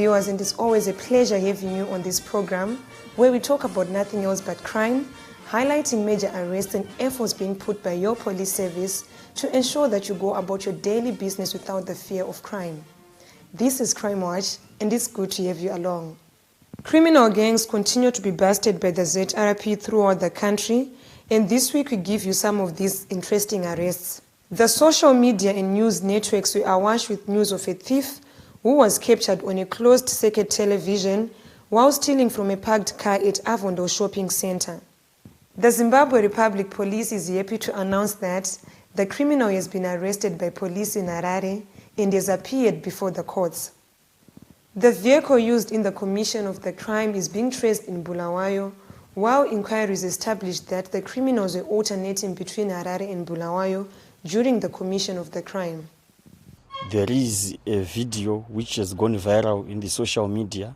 viewers, and it's always a pleasure having you on this program where we talk about nothing else but crime, highlighting major arrests and efforts being put by your police service to ensure that you go about your daily business without the fear of crime. This is Crime Watch, and it's good to have you along. Criminal gangs continue to be busted by the ZRP throughout the country, and this week we give you some of these interesting arrests. The social media and news networks were awash with news of a thief who was captured on a closed-circuit television while stealing from a parked car at Avondo Shopping Center. The Zimbabwe Republic Police is happy to announce that the criminal has been arrested by police in Harare and has appeared before the courts. The vehicle used in the commission of the crime is being traced in Bulawayo, while inquiries established that the criminals were alternating between Harare and Bulawayo during the commission of the crime. There is a video which has gone viral in the social media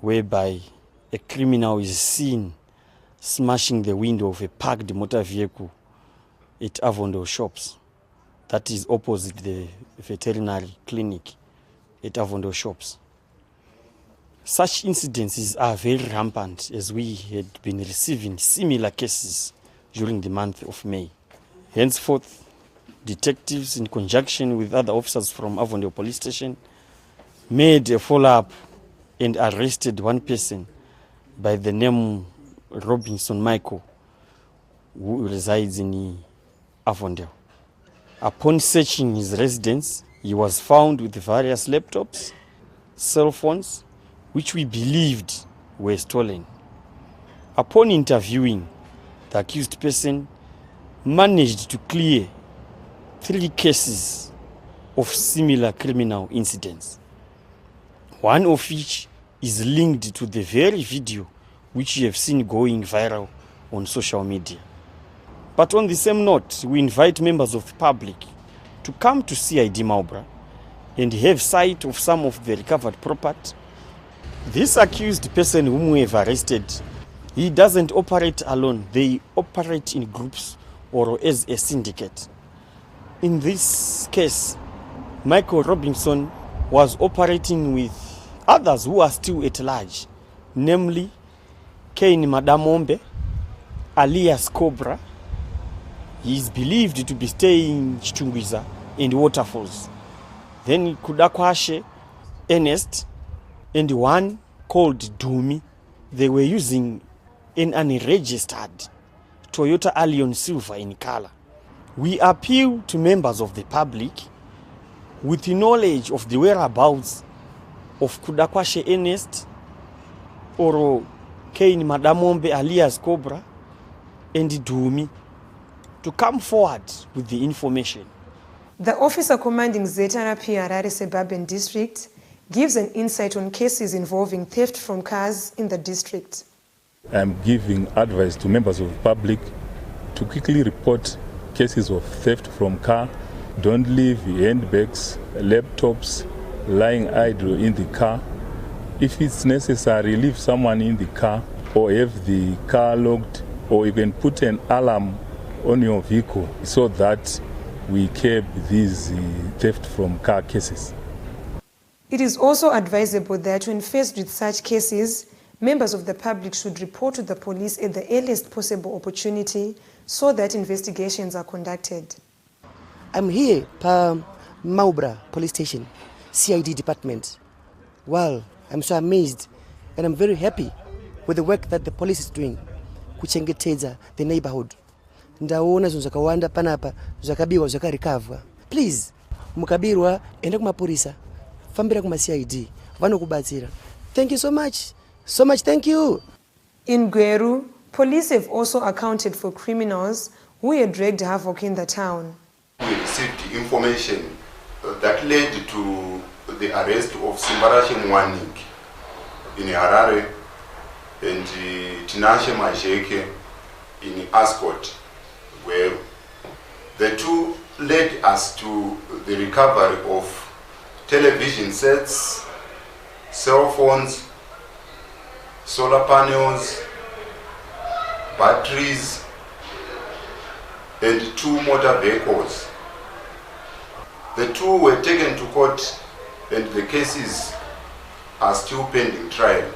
whereby a criminal is seen smashing the window of a parked motor vehicle at Avondo Shops. That is opposite the veterinary clinic at Avondo Shops. Such incidences are very rampant, as we had been receiving similar cases during the month of May. Henceforth, detectives in conjunction with other officers from Avondo Police Station made a follow-up and arrested one person by the name Robinson Michael, who resides in Avondo. Upon searching his residence, he was found with various laptops, cell phones, which we believed were stolen. Upon interviewing, the accused person managed to clear 3 cases of similar criminal incidents, one of which is linked to the very video which you have seen going viral on social media. But on the same note, we invite members of the public to come to CID Maubra and have sight of some of the recovered property. This accused person whom we have arrested, he doesn't operate alone. They operate in groups or as a syndicate. In this case, Michael Robinson was operating with others who are still at large, namely Kane Madamombe, alias Cobra. He is believed to be staying in Chichungwiza and Waterfalls. Then Kudakwashe, Ernest, and one called Dumi. They were using an unregistered Toyota Allion Silver in color. We appeal to members of the public with the knowledge of the whereabouts of Kudakwashe Ernest or Kane Madamombe alias Cobra and Dumi to come forward with the information. The officer commanding ZRP Harare Suburban District gives an insight on cases involving theft from cars in the district. I'm giving advice to members of the public to quickly report cases of theft from car. Don't leave handbags, laptops lying idle in the car. If it's necessary, leave someone in the car or have the car locked, or you can put an alarm on your vehicle so that we curb these theft from car cases. It is also advisable that when faced with such cases, members of the public should report to the police at the earliest possible opportunity so that investigations are conducted. I'm here per Maubra Police Station, CID Department. Well, I'm so amazed and I'm very happy with the work that the police is doing, kuchengetedza the neighborhood. Ndaona zvinhu panapa zvakabiwa zvakarikavwa. Please, mukabirwa enda kumaporisa, fambira kuma-CID, vanokubatsira. Thank you so much. So much, thank you. In Gweru, police have also accounted for criminals who had dragged havoc in the town. We received information that led to the arrest of Simbarashi Mwanik in Harare and Tinashe Majeke in Ascot, where the two led us to the recovery of television sets, cell phones, solar panels, batteries, and 2 motor vehicles. The two were taken to court and the cases are still pending trial.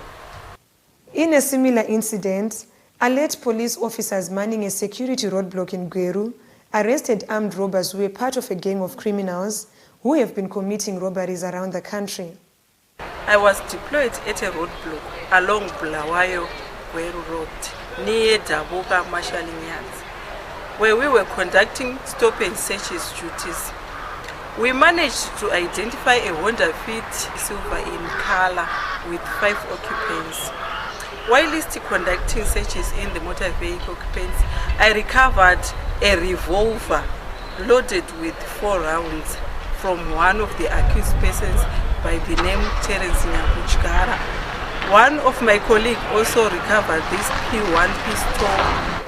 In a similar incident, alert police officers manning a security roadblock in Gweru arrested armed robbers who were part of a gang of criminals who have been committing robberies around the country. I was deployed at a roadblock along Bulawayo Gweru Road near Dabuga Marshalling Yards, where we were conducting stop and searches duties. We managed to identify a Honda Fit silver in color with 5 occupants. Whilst conducting searches in the motor vehicle occupants, I recovered a revolver loaded with 4 rounds from one of the accused persons by the name Terence Nyakuchkara. One of my colleagues also recovered this P1 pistol.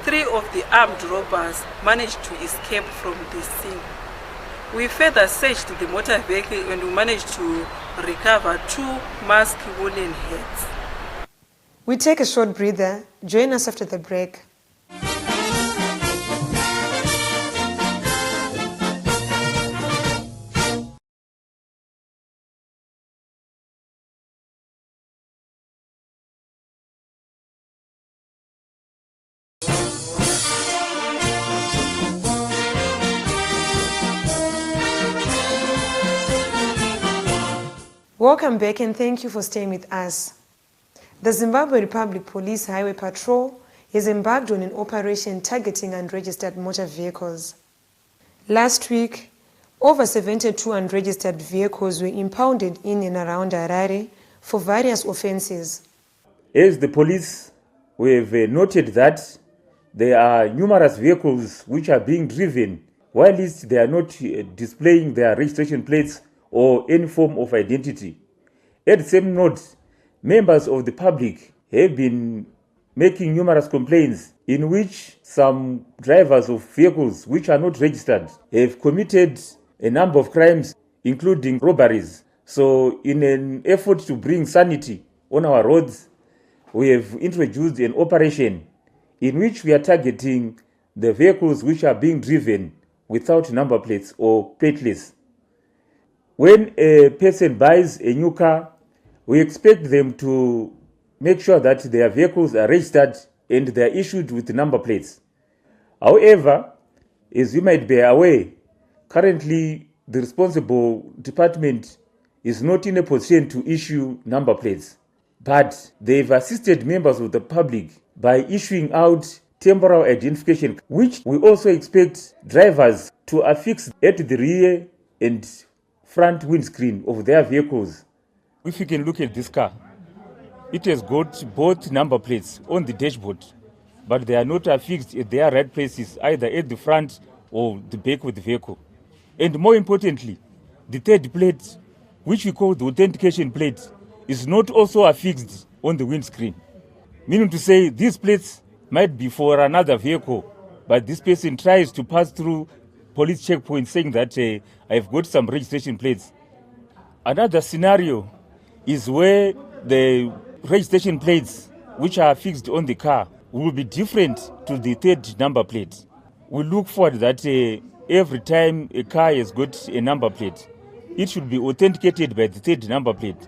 3 of the armed robbers managed to escape from the scene. We further searched the motor vehicle and we managed to recover 2 masked woolen heads. We take a short breather. Join us after the break. Welcome back and thank you for staying with us. The Zimbabwe Republic Police Highway Patrol has embarked on an operation targeting unregistered motor vehicles. Last week, over 72 unregistered vehicles were impounded in and around Harare for various offences. As the police, we have noted that there are numerous vehicles which are being driven whilst they are not displaying their registration plates or any form of identity. At the same note, members of the public have been making numerous complaints in which some drivers of vehicles which are not registered have committed a number of crimes, including robberies. So in an effort to bring sanity on our roads, we have introduced an operation in which we are targeting the vehicles which are being driven without number plates or plateless. When a person buys a new car, we expect them to make sure that their vehicles are registered and they are issued with number plates. However, as you might be aware, currently the responsible department is not in a position to issue number plates, but they've assisted members of the public by issuing out temporal identification, which we also expect drivers to affix at the rear and front windscreen of their vehicles. If you can look at this car, it has got both number plates on the dashboard, but they are not affixed at their right places, either at the front or the back of the vehicle. And more importantly, the third plate, which we call the authentication plate, is not also affixed on the windscreen. Meaning to say, these plates might be for another vehicle, but this person tries to pass through police checkpoint saying that I've got some registration plates. Another scenario is where the registration plates which are fixed on the car will be different to the third number plate. We look forward that every time a car has got a number plate, it should be authenticated by the third number plate,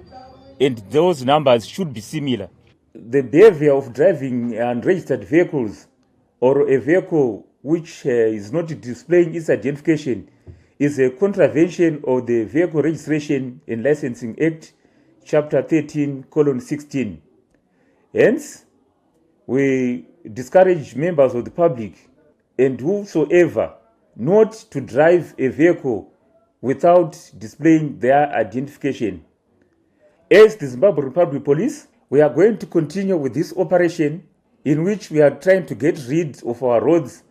and those numbers should be similar. The behavior of driving unregistered vehicles or a vehicle which is not displaying its identification is a contravention of the Vehicle Registration and Licensing Act, Chapter 13:16. Hence, we discourage members of the public and whosoever not to drive a vehicle without displaying their identification. As the Zimbabwe Republic Police, we are going to continue with this operation in which we are trying to get rid of our roads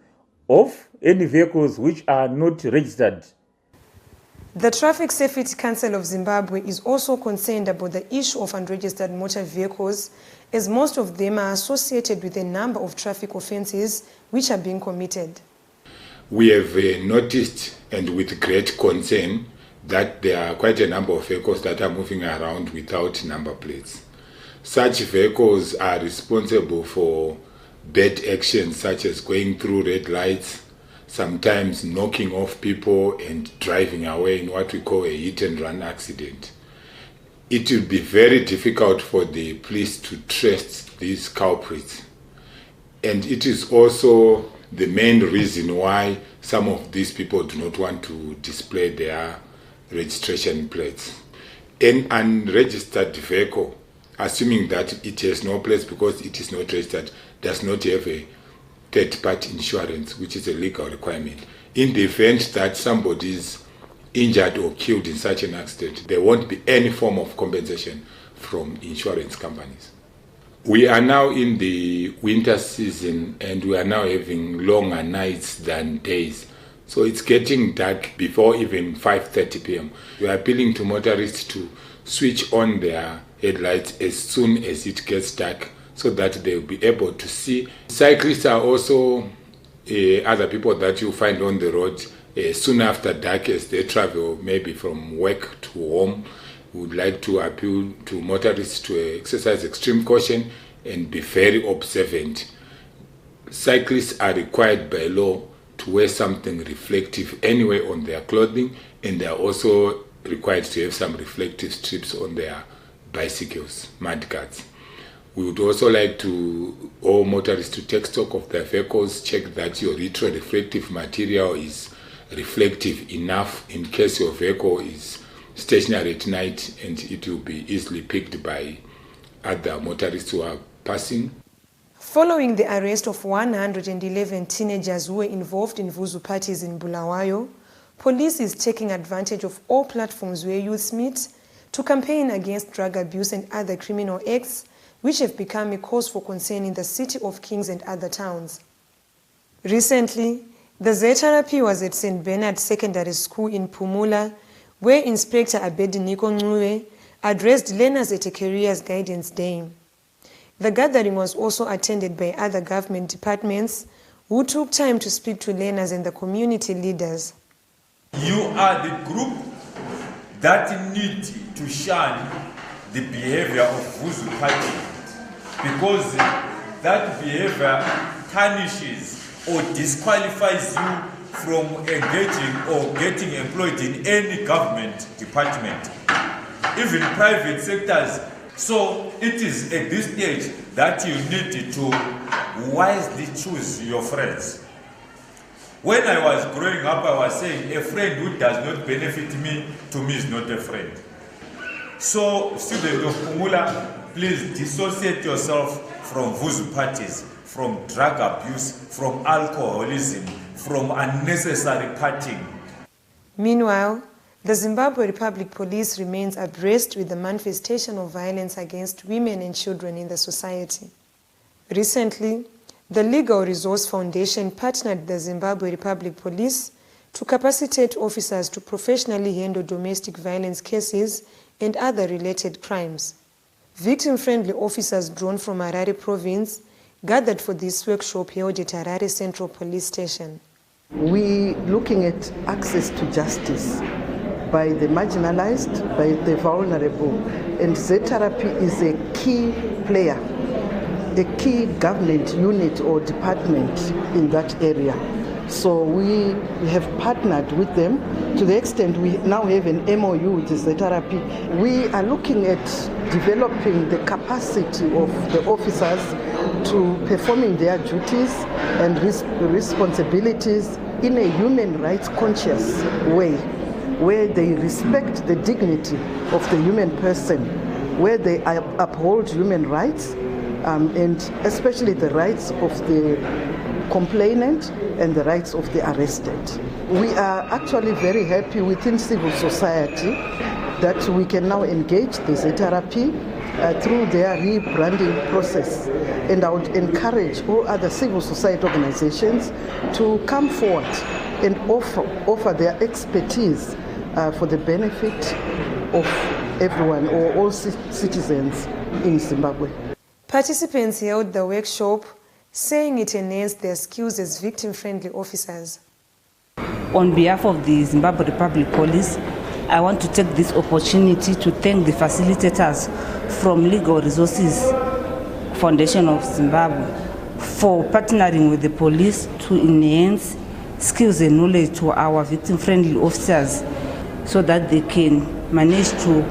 of any vehicles which are not registered. The Traffic Safety Council of Zimbabwe is also concerned about the issue of unregistered motor vehicles, as most of them are associated with a number of traffic offences which are being committed. We have noticed, and with great concern, that there are quite a number of vehicles that are moving around without number plates. Such vehicles are responsible for bad actions such as going through red lights, sometimes knocking off people and driving away in what we call a hit and run accident. it will be very difficult for the police to trace these culprits. And it is also the main reason why some of these people do not want to display their registration plates. An unregistered vehicle, assuming that it has no place because it is not registered, does not have a third-party insurance, which is a legal requirement. In the event that somebody is injured or killed in such an accident, there won't be any form of compensation from insurance companies. We are now in the winter season and we are now having longer nights than days. So it's getting dark before even 5:30 p.m. We are appealing to motorists to switch on their headlights as soon as it gets dark so that they'll be able to see. Cyclists are also other people that you find on the road soon after dark as they travel maybe from work to home. We would like to appeal to motorists to exercise extreme caution and be very observant. Cyclists are required by law to wear something reflective anyway on their clothing, and they are also required to have some reflective strips on their bicycles, mudguards. We would also like to all motorists to take stock of their vehicles, check that your retroreflective material is reflective enough in case your vehicle is stationary at night and it will be easily picked by other motorists who are passing. Following the arrest of 111 teenagers who were involved in Vuzu parties in Bulawayo, police is taking advantage of all platforms where youths meet to campaign against drug abuse and other criminal acts which have become a cause for concern in the City of Kings and other towns. Recently, the ZRP was at St. Bernard Secondary School in Pumula, where Inspector Abediniko Ncube addressed learners at a Careers Guidance Day. The gathering was also attended by other government departments who took time to speak to learners and the community leaders. You are the group that need to shun the behavior of Vuzu party, because that behavior tarnishes or disqualifies you from engaging or getting employed in any government department, even private sectors. So it is at this stage that you need to wisely choose your friends. When I was growing up, I was saying a friend who does not benefit me, to me is not a friend. So students of Pumula, please dissociate yourself from Vuzu parties, from drug abuse, from alcoholism, from unnecessary partying. Meanwhile, the Zimbabwe Republic Police remains abreast with the manifestation of violence against women and children in the society. Recently, the Legal Resource Foundation partnered the Zimbabwe Republic Police to capacitate officers to professionally handle domestic violence cases and other related crimes. Victim-friendly officers drawn from Harare province gathered for this workshop held at Harare Central Police Station. We're looking at access to justice by the marginalized, by the vulnerable, and ZRP is a key player, a key government unit or department in that area. So we have partnered with them to the extent we now have an MOU with the ZRP. We are looking at developing the capacity of the officers to performing their duties and responsibilities in a human rights conscious way, where they respect the dignity of the human person, where they uphold human rights, and especially the rights of the complainant and the rights of the arrested. We are actually very happy within civil society that we can now engage the ZRP through their rebranding process. And I would encourage all other civil society organizations to come forward and offer their expertise for the benefit of everyone or all citizens in Zimbabwe. Participants held the workshop saying it enhanced their skills as victim-friendly officers. On behalf of the Zimbabwe Republic Police, I want to take this opportunity to thank the facilitators from Legal Resources Foundation of Zimbabwe for partnering with the police to enhance skills and knowledge to our victim-friendly officers so that they can manage to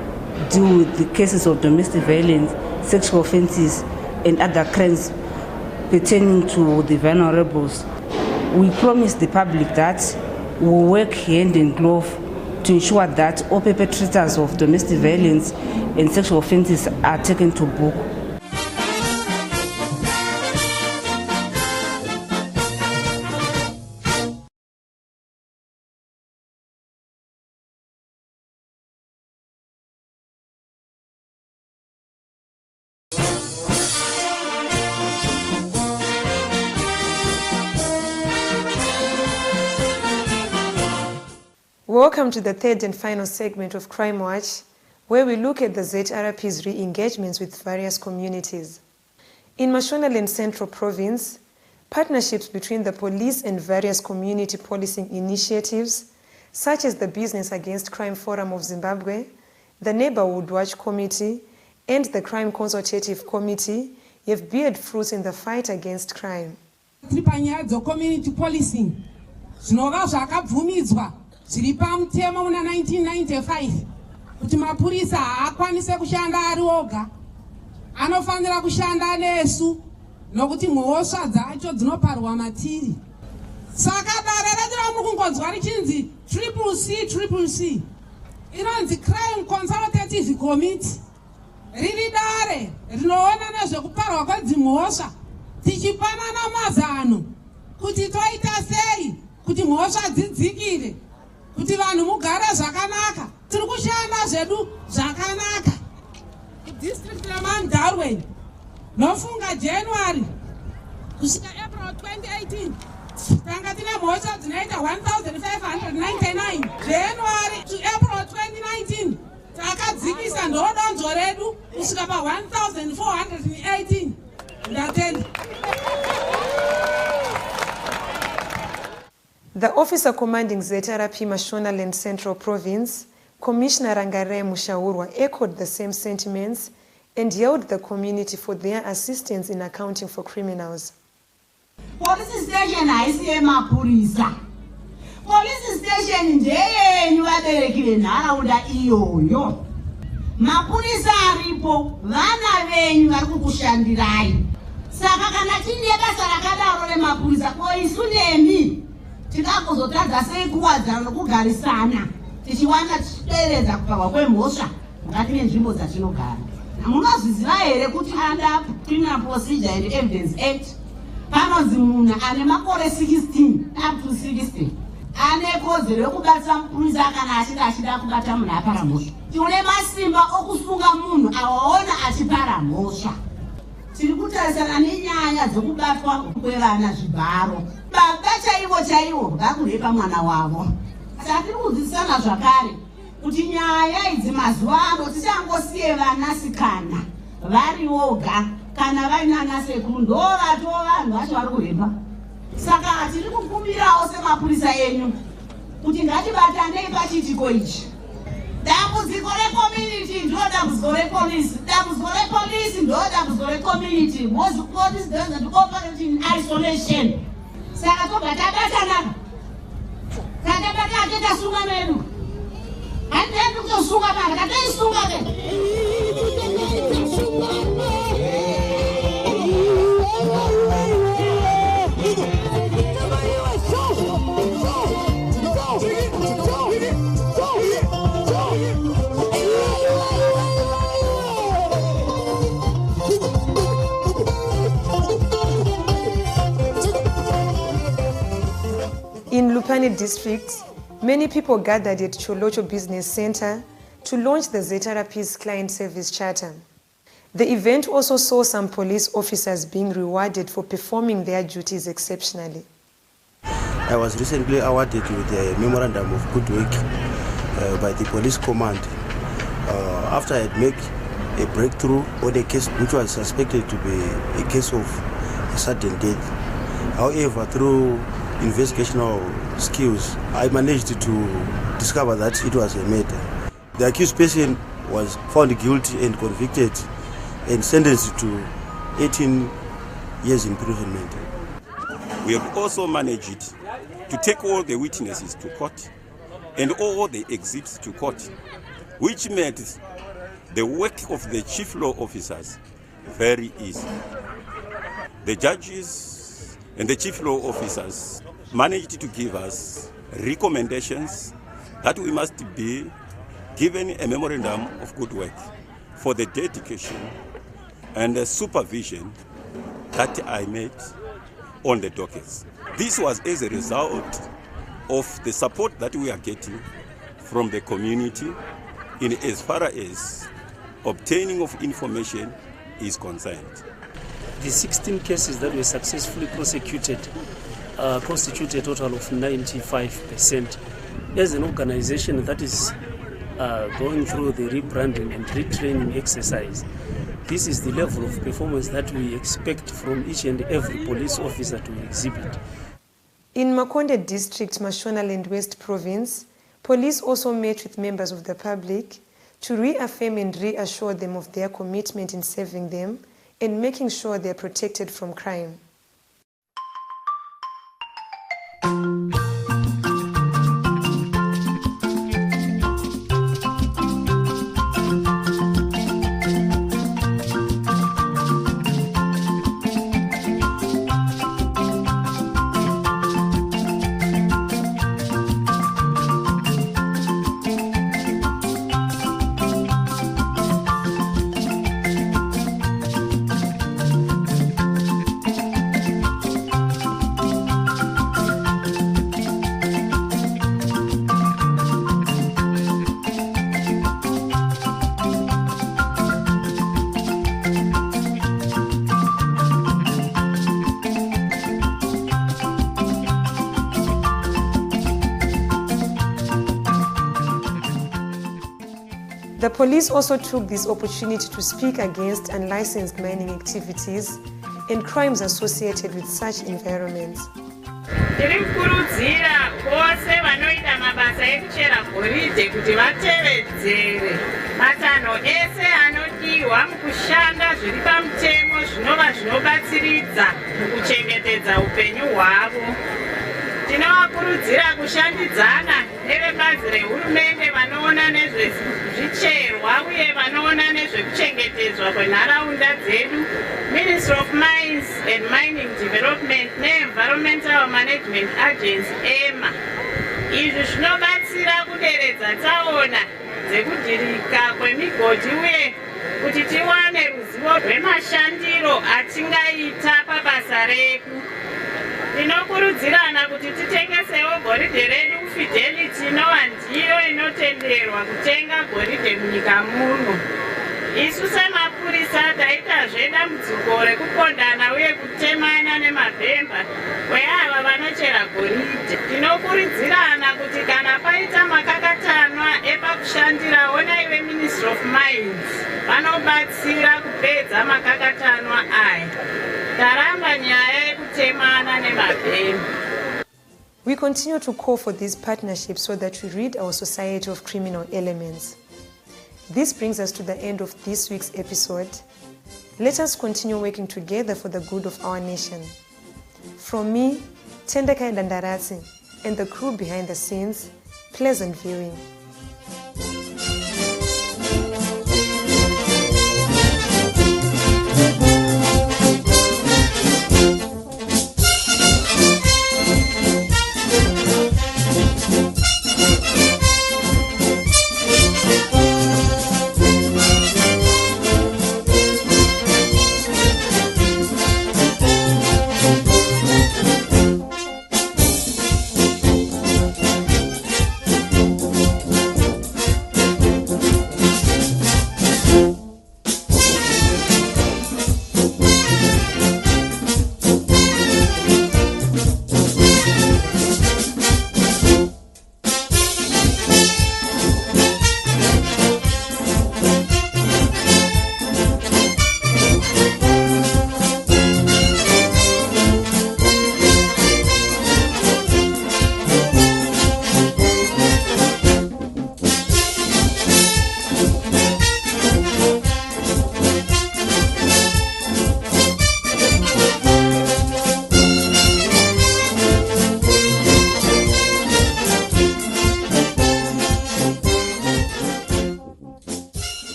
deal with the cases of domestic violence, sexual offences, and other crimes pertaining to the vulnerables. We promise the public that we will work hand in glove to ensure that all perpetrators of domestic violence and sexual offences are taken to book. Welcome to the third and final segment of Crime Watch, where we look at the ZRP's re-engagements with various communities. In Mashonaland Central Province, partnerships between the police and various community policing initiatives, such as the Business Against Crime Forum of Zimbabwe, the Neighborhood Watch Committee, and the Crime Consultative Committee, have beared fruits in the fight against crime. Community policing zviri pamutemo muna 1995 kuti mapurisa haakwanise kushanda ari oga, anofanira kushanda nesu nokuti mhosva dzacho dzinoparwa matiri. Saka dare redu ramuri kungonzwa richinzi CCC inonzi Crime Consultative Committee, riri dare rinoona nezvekuparwa kwedzimhosva, tichipanana mazano kuti toita sei kuti mhosva dzidzikire, kuti vanhu mugare zvakanaka. Tiri kushanda zvedu zvakanaka. District leman Darwin nofunga January kusvika April 2018 tanga tine mhosva dzinoita 1599. January to April 2019 takadzikisa ndodonzo redu kusvika pa 1418. Ndatenda. The officer commanding ZRP Mashonaland Central Province, Commissioner Rangare Mushaurwa, echoed the same sentiments and hailed the community for their assistance in accounting for criminals. Police station haisi yemapurisa. Police station ndeyenyu vaberekire nharaunda iyoyo. Mapurisa aripo, vana venyu vari kukushandirai. Saka kana tine basa rakadaro remapurisa, ko isu nemi tikazotadza sei kuwadzana nokugarisana tichiwana tichideredza kuparwa kwemhosva mukati menzvimbo dzatinogara. Munozviziva here kuti under Criminal Procedure and Evidence Act panonzi munhu ane makore 16 up to 60 ane kodzero yokubatisa mupurisa kana achinge achida kubata munhu apara mhosva. Tine masimba okusunga munhu awaona achipara mhosva. Tiri kutarisana nenyaya dzokubatwa kwevana zvibharo. Baba chaivo ngakureka mwana wavo. Saka tiri kudzidzisana zvakare kuti nyaya idzi mazuva ano tichangosiye vanasikana vari voga kana vaina anasekuru ndo vatova vanhu vacho vari kuhemba. Saka tiri kukumbirawo semapurisa enyu kuti ngatibatanei pachiitiko ichi. Dambudziko recommunity ndo dambudziko repolisi, dambudziko repolisi ndo dambudziko recommunity. Most police doesn't operate in isolation. Saka toga tabatana tatabata atenda sunga medu handiendi kutosunga mari kataisunga ke. In Lupane district, many people gathered at Cholocho Business Center to launch the ZRP's Client Service Charter. The event also saw some police officers being rewarded for performing their duties exceptionally. I was recently awarded with a memorandum of good work by the police command after I had made a breakthrough on a case which was suspected to be a case of a sudden death. However, through investigational skills, I managed to discover that it was a murder. The accused person was found guilty and convicted and sentenced to 18 years imprisonment. We have also managed to take all the witnesses to court and all the exhibits to court, which made the work of the chief law officers very easy. The judges and the chief law officers managed to give us recommendations that we must be given a memorandum of good work for the dedication and the supervision that I made on the dockets. This was as a result of the support that we are getting from the community in as far as obtaining of information is concerned. The 16 cases that were successfully prosecuted constitute a total of 95%. As an organization that is going through the rebranding and retraining exercise, this is the level of performance that we expect from each and every police officer to exhibit. In Makonde District, Mashonaland West Province, police also met with members of the public to reaffirm and reassure them of their commitment in serving them and making sure they are protected from crime. The police also took this opportunity to speak against unlicensed mining activities and crimes associated with such environments. Tirikurudzira vose vanoita mabasa ekuchera goridhe kuti vatevedzere matanho ese anodiwa mukushanda zviri pamutemo zvinova zvinobatsiridza mukuchengetedza upenyu hwavo. Tinovakurudzira kushandidzana nevebazi rehurumende vanoona nezvezvicherwa uye vanoona nezvekuchengetedzwa kwenharaunda dzedu, Ministry of Mines and Mining Development neEnvironmental Management Agency EMA. Izvi zvinobatsira kuderedza tsaona dzekudhirika kwemigodhi uye kuti tiwane ruzivo rwemashandiro atingaita pabasa redu. Tinokurudzirana kuti titengesewo goridhe redu kuFidelity inova ndiyo inotenderwa kutenga goridhe munyika muno. Isu semapurisa taita dambudziko rekupondana uye kutemana nemabhemba kweava vanochera goridhe. Tinokurudzirana kuti kana paita makakatanwa epakushandira ona ive Ministry of Mines vanobatsira kupedza makakatanwa aya. Taramba nyaya yekutemana nemabhemba. We continue to call for these partnerships so that we rid our society of criminal elements. This brings us to the end of this week's episode. Let us continue working together for the good of our nation. From me, Tendakai Dandarasi, and the crew behind the scenes, pleasant viewing.